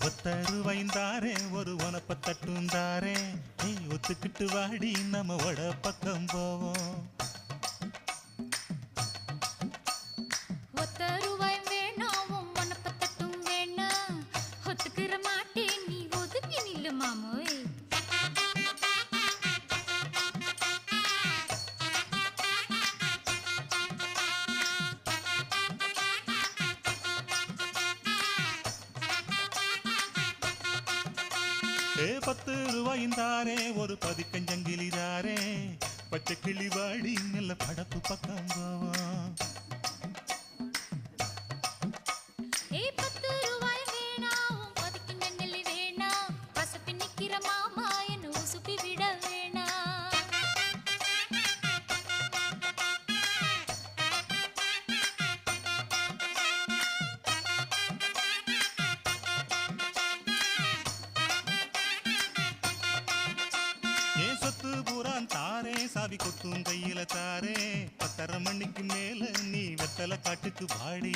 ஒத்தருவைந்தாரே ஒரு உனப்ப தட்டுந்தாரே ஒத்துக்கிட்டு வாடி நம்ம வட பக்கம் போவோம். ஒத்தருவாய் வேணாம் உனப்ப தட்டும் வேணா ஒத்துக்கிற மாட்டேன் நீ ஒதுங்கி நில்லு மாமோய். ₹10 ஒரு பதிக்கஞ்சங்கிலிதாரே பச்சை கிளி வாடி நல்ல படப்பு பக்கம் போவோம். ₹10 வேணாம் பதிக்கஞ்சங்கிலி வேணா பசப்பி நிக்கிற மாமா என்ன உசுப்பி விட வேணா. சொத்து பூரான் தாரே சாவி கொத்தும் கையில தாரே 10:30 மணிக்கு மேல நீ வெத்தலை காட்டுக்கு பாடி.